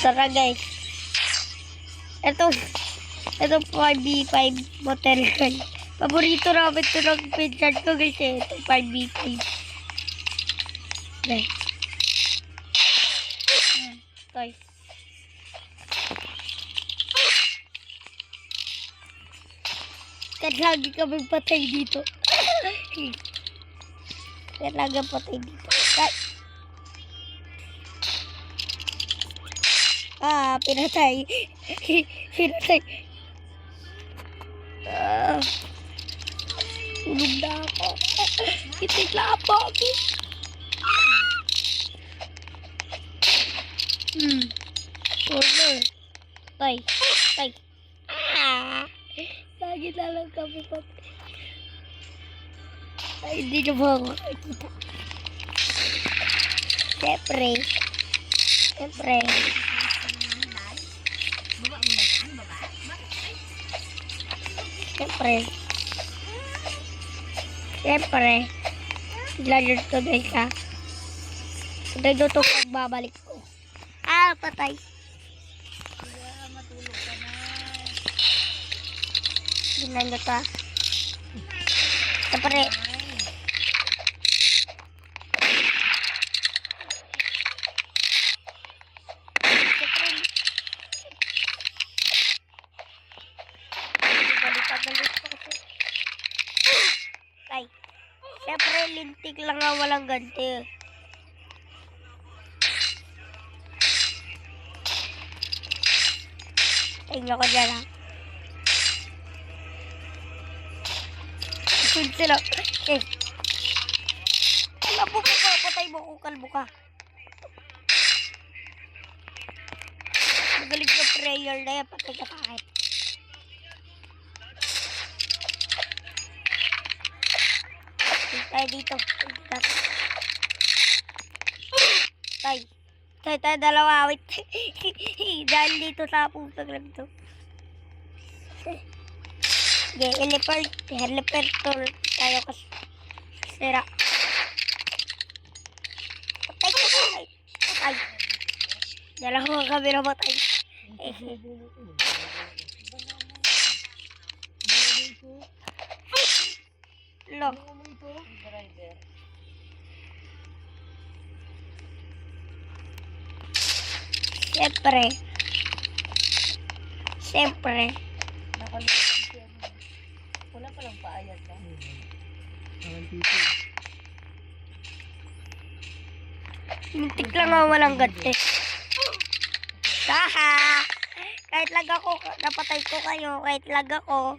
Tara guys. Ito 5v5 bottle gun. Paborito namin ito ng pinsan ko guys eh. Ito 5v5. Guys. Guys. Lagi kami patay dito. Lagi patay dito. Pinatay. Pinatay. Tulog na ako. Itigla po ako. Corner. Tay. Lagi na lang kami patay. Ay, hindi na ba ako nakikita? Siyempre. Lalo to guys ha. Ito to pagbabalik ko. Patay. Matulog ka na. Tingnan nyo to. Siyempre. Siyempre, lintik lang nga walang ganti. Tingnan ko dyan ha. Isun sila. Kalbo ka, patay mo kung kalbo ka. Magaling na prayer na yan, patay ka sa akin. Tayo dito. Tayo dalawa. Wait. Dahil dito sa pusag lang to. Okay, elevator tayo kasi sira. Patay. Dalawa kami na patay. Lo. Siyempre. Nakalimutan siya. Wala palang paayat na. Mintik lang ako walang gante. Kahit lag ako, napatay ko kayo. Kahit lag ako.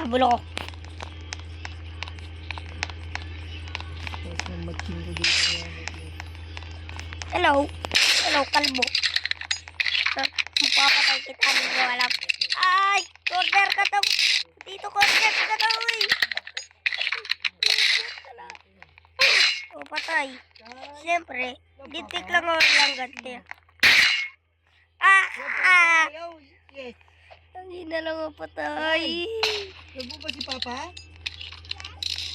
Bulo ko. Hello, kalbo. Magpapatay kita, hindi ko alam. Ay, corner ka daw. Dito corner ka daw eh. Patay. Siyempre, ditik lang ako lang ganti. Hindi na lang ako patay. Nagbo ba si Papa?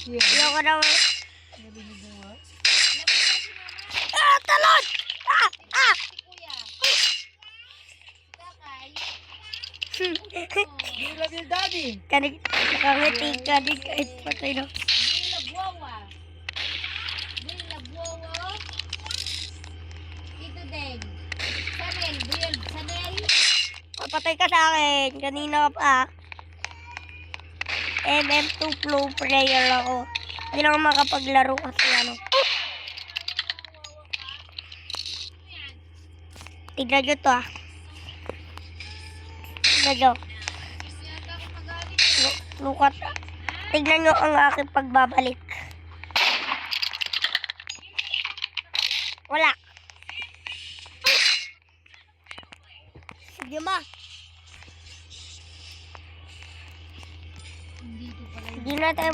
Hindi ako naman. Talon! Love daddy. Nakangiti ka din kahit patay na. Ito din. Sanel. Patay ka sa akin. Kanina pa. MM2 flow player ako. Hindi lang ako makapaglaro kasi ano. Tignan nyo to ah. Tignan nyo. Lukat. Tignan nyo ang aking pagbabalik. Wala. Sige ma. Hindi na tayo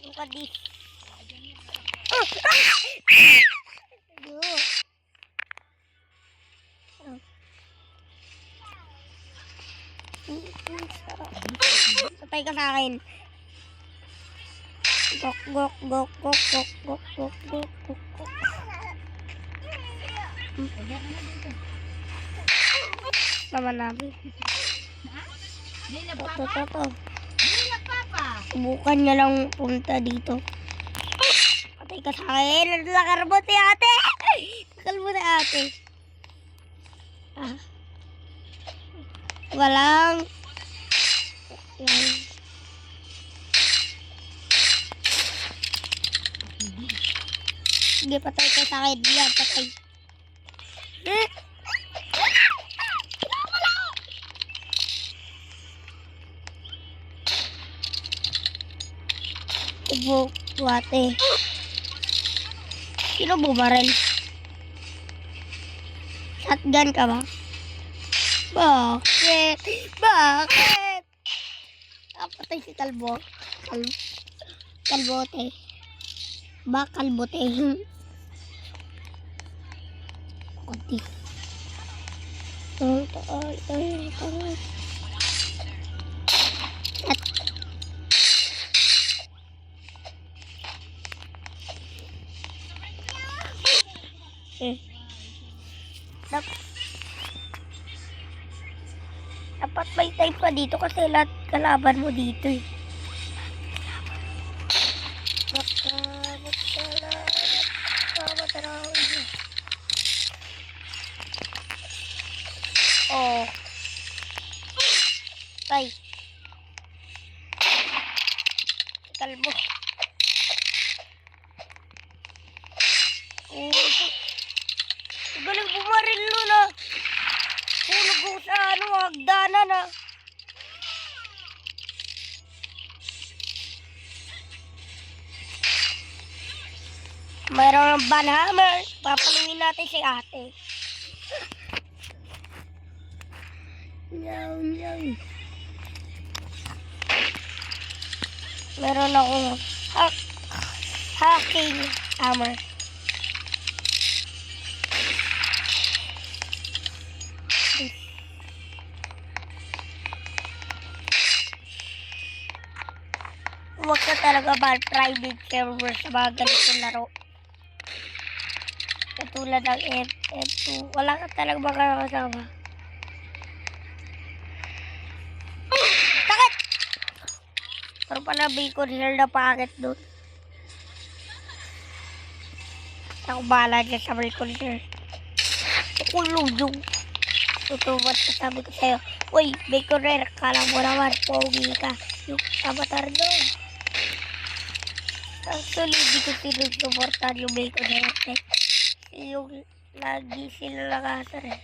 Lukat di. Oh! Patay ka sa akin. Gok, gok, gok, gok, gok, gok, gok, gok, gok, gok. Kaya ka na dito. Naman namin. Dila Ito, papa. ito, ito. Dila papa. Subukan niya lang punta dito. Patay ka sa akin. Nakarbot si ate. Nakalbo na ate. Ah. Walang. Yan. Sige, patay ka sa akin. Yan, patay. Ibo, buwate. Sino bumaril? Shotgun ka ba? Bakit? Bakit? Patay si Kalbo. Kalbote. Kalbote. Kunti. At dapat may time pa dito kasi lahat kalaban mo dito eh. Oh. Tay. Kalbo. Galing bumaril nun ah. Hulog ko sa hagdanan ah. Mayroon ng banhammer. Papalungin natin si ate. Meron akong hacking hammer. Huwag ka talaga private server sa mga ganitong laro. Katulad ng F2. Wala ka talaga makakasama. Sakit! Pero pala bacon hill na pangit doon. Ako bahala dyan sa bacon hill. Kulong yung tutubat sa sabi ko sa'yo. Uy, bacon hill, kala mo naman, pogi ka. Yung avatar doon. Actually, hindi ko sinusuportan yung bacon hill. Yung lagi sila nakasar eh.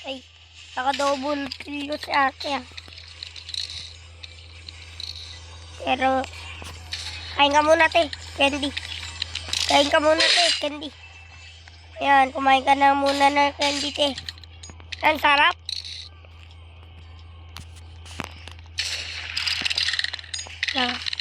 Ay, naka-double kill ko si ate ah. Pero, kain ka muna te, candy. Kain ka muna te, candy. Yan, kumain ka na muna ng candy te. Ang sarap. Yan.